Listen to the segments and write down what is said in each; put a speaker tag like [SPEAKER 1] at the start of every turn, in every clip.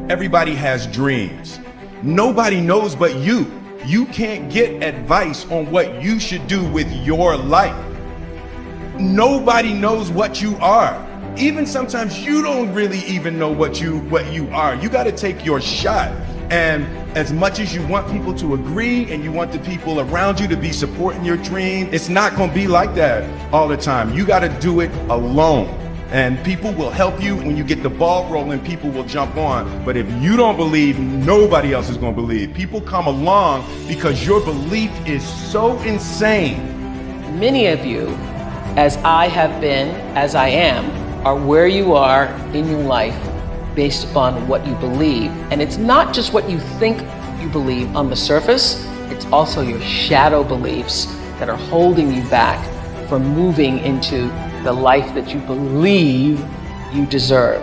[SPEAKER 1] Everybody has dreams. Nobody knows but you. You can't get advice on what you should do with your life. Nobody knows what you are. Even sometimes you don't really even know what you are. You got to take your shot. And as much as you want people to agree and you want the people around you to be supporting your dream, it's not going to be like that all the time. You got to do it alone. And people will help you. When you get the ball rolling, people will jump on. But if you don't believe, nobody else is going to believe. People come along because your belief is so insane.
[SPEAKER 2] Many of you, as I have been, as I am, are where you are in your life based upon what you believe. And it's not just what you think you believe on the surface, it's also your shadow beliefs that are holding you back from moving into the life that you believe you deserve.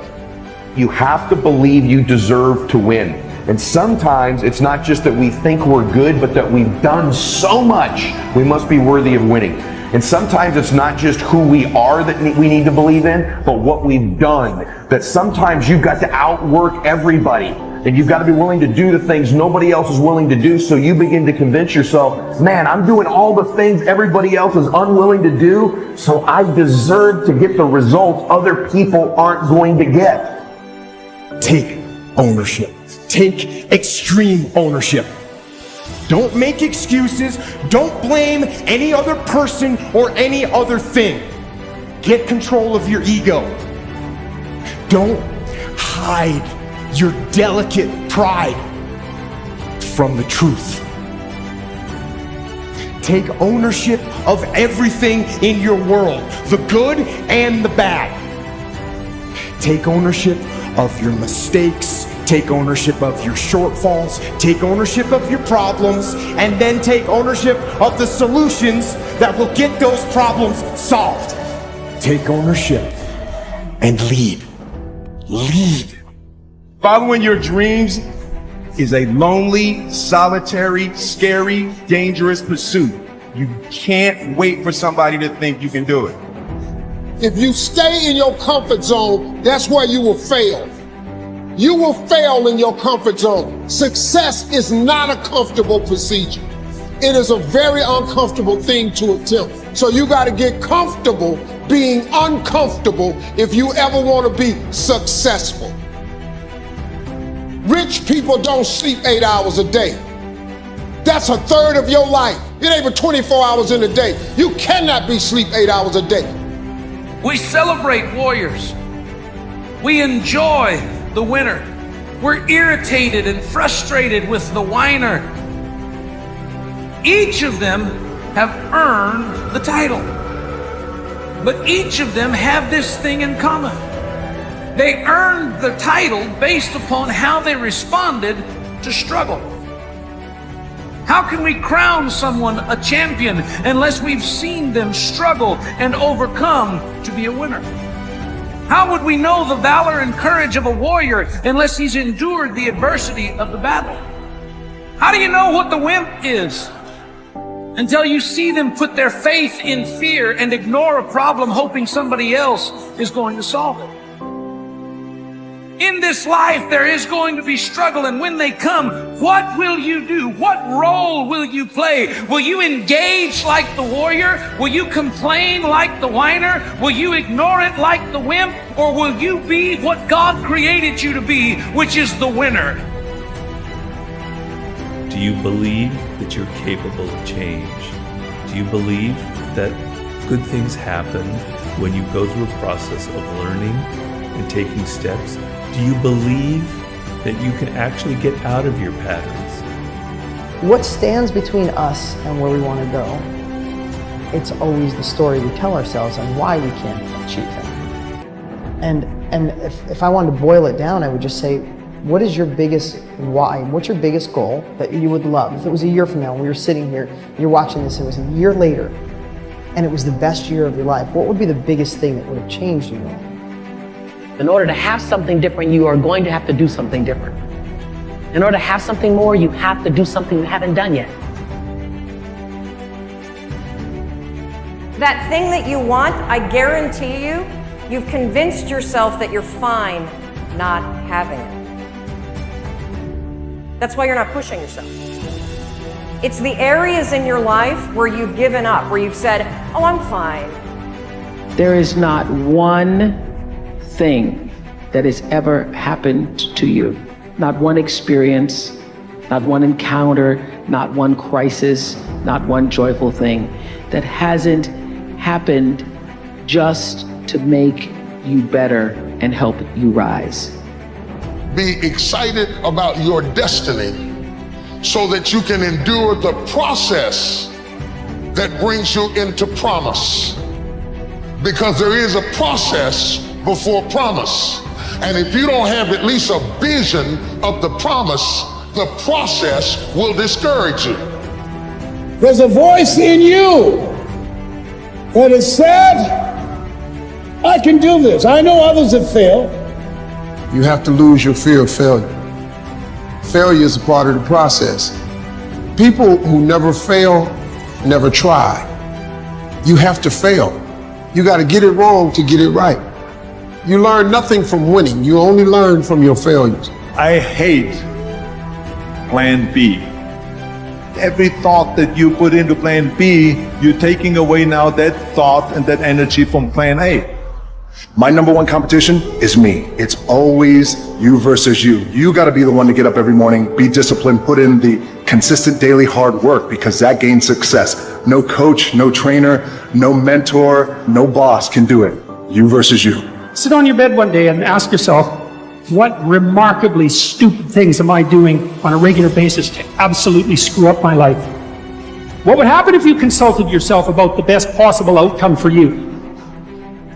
[SPEAKER 3] You have to believe you deserve to win. And sometimes it's not just that we think we're good, but that we've done so much, we must be worthy of winning. And sometimes it's not just who we are that we need to believe in, but what we've done. That sometimes you've got to outwork everybody. And you've got to be willing to do the things nobody else is willing to do, so you begin to convince yourself, man, I'm doing all the things everybody else is unwilling to do, so I deserve to get the results other people aren't going to get.
[SPEAKER 4] Take ownership. Take extreme ownership. Don't make excuses. Don't blame any other person or any other thing. Get control of your ego. Don't hide your delicate pride from the truth. Take ownership of everything in your world, the good and the bad. Take ownership of your mistakes. Take ownership of your shortfalls. Take ownership of your problems, and then take ownership of the solutions that will get those problems solved. Take ownership and lead. Lead.
[SPEAKER 1] Following your dreams is a lonely, solitary, scary, dangerous pursuit. You can't wait for somebody to think you can do it.
[SPEAKER 5] If you stay in your comfort zone, that's where you will fail. You will fail in your comfort zone. Success is not a comfortable procedure. It is a very uncomfortable thing to attempt. So you got to get comfortable being uncomfortable if you ever want to be successful. Rich people don't sleep 8 hours a day. That's a third of your life. It ain't but 24 hours in a day. You cannot be asleep 8 hours a day.
[SPEAKER 6] We celebrate warriors. We enjoy the winner. We're irritated and frustrated with the whiner. Each of them have earned the title. But each of them have this thing in common. They earned the title based upon how they responded to struggle. How can we crown someone a champion unless we've seen them struggle and overcome to be a winner? How would we know the valor and courage of a warrior unless he's endured the adversity of the battle? How do you know what the wimp is until you see them put their faith in fear and ignore a problem hoping somebody else is going to solve it? In this life, there is going to be struggle, and when they come, what will you do? What role will you play? Will you engage like the warrior? Will you complain like the whiner? Will you ignore it like the wimp? Or will you be what God created you to be, which is the winner?
[SPEAKER 7] Do you believe that you're capable of change? Do you believe that good things happen when you go through a process of learning and taking steps? Do you believe that you can actually get out of your patterns?
[SPEAKER 8] What stands between us and where we want to go? It's always the story we tell ourselves and why we can't achieve it. And if I wanted to boil it down, I would just say, what is your biggest why? What's your biggest goal that you would love? If it was a year from now, we were sitting here, you're watching this, it was a year later, and it was the best year of your life, what would be the biggest thing that would have changed in your life?
[SPEAKER 2] In order to have something different, you are going to have to do something different. In order to have something more, you have to do something you haven't done yet.
[SPEAKER 9] That thing that you want, I guarantee you, you've convinced yourself that you're fine not having it. That's why you're not pushing yourself. It's the areas in your life where you've given up, where you've said, oh, I'm fine.
[SPEAKER 2] There is not one thing that has ever happened to you, not one experience, not one encounter, not one crisis, not one joyful thing that hasn't happened just to make you better and help you rise.
[SPEAKER 5] Be excited about your destiny so that you can endure the process that brings you into promise. Because there is a process before promise. And if you don't have at least a vision of the promise, the process will discourage you.
[SPEAKER 10] There's a voice in you that has said, I can do this. I know others have failed.
[SPEAKER 11] You have to lose your fear of failure. Failure is a part of the process. People who never fail, never try. You have to fail. You got to get it wrong to get it right. You learn nothing from winning. You only learn from your failures.
[SPEAKER 12] I hate plan B. Every thought that you put into plan B, you're taking away now that thought and that energy from plan A.
[SPEAKER 13] My number one competition is me. It's always you versus you. You got to be the one to get up every morning, be disciplined, put in the consistent daily hard work, because that gains success. No coach, no trainer, no mentor, no boss can do it. You versus you.
[SPEAKER 10] Sit on your bed one day and ask yourself, what remarkably stupid things am I doing on a regular basis to absolutely screw up my life? What would happen if you consulted yourself about the best possible outcome for you?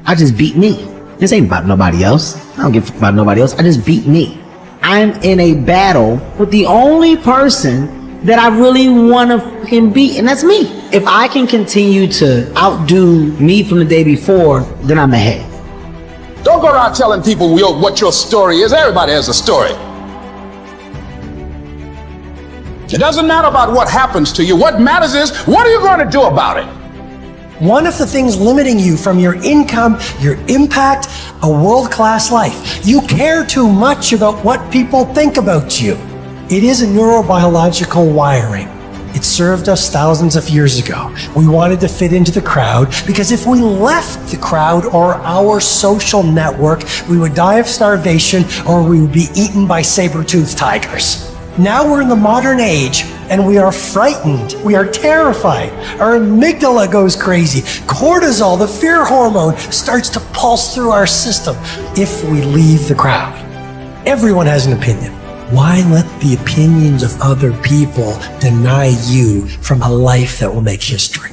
[SPEAKER 14] I just beat me. This ain't about nobody else. I don't give a fuck about nobody else. I just beat me. I'm in a battle with the only person that I really want to fucking beat, and that's me. If I can continue to outdo me from the day before, then I'm ahead.
[SPEAKER 15] Don't go around telling people what your story is. Everybody has a story. It doesn't matter about what happens to you. What matters is, what are you going to do about it?
[SPEAKER 16] One of the things limiting you from your income, your impact, a world-class life. You care too much about what people think about you. It is a neurobiological wiring. It served us thousands of years ago. We wanted to fit into the crowd because if we left the crowd or our social network, we would die of starvation or we would be eaten by saber-toothed tigers. Now we're in the modern age and we are frightened. We are terrified. Our amygdala goes crazy. Cortisol, the fear hormone, starts to pulse through our system if we leave the crowd. Everyone has an opinion. Why let the opinions of other people deny you from a life that will make history?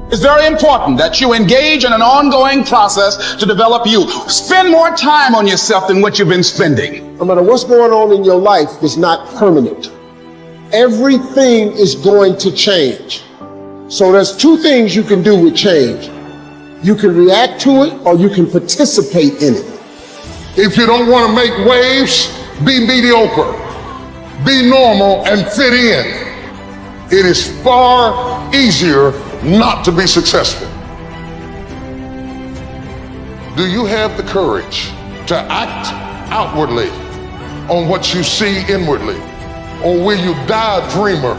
[SPEAKER 15] It's very important that you engage in an ongoing process to develop you. Spend more time on yourself than what you've been spending.
[SPEAKER 5] No matter what's going on in your life, it's not permanent. Everything is going to change. So there's two things you can do with change. You can react to it or you can participate in it. If you don't want to make waves, be mediocre, be normal, and fit in. It is far easier not to be successful. Do you have the courage to act outwardly on what you see inwardly? Or will you die a dreamer?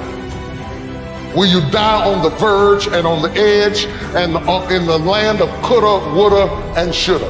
[SPEAKER 5] Will you die on the verge and on the edge and in the land of coulda, woulda, and shoulda?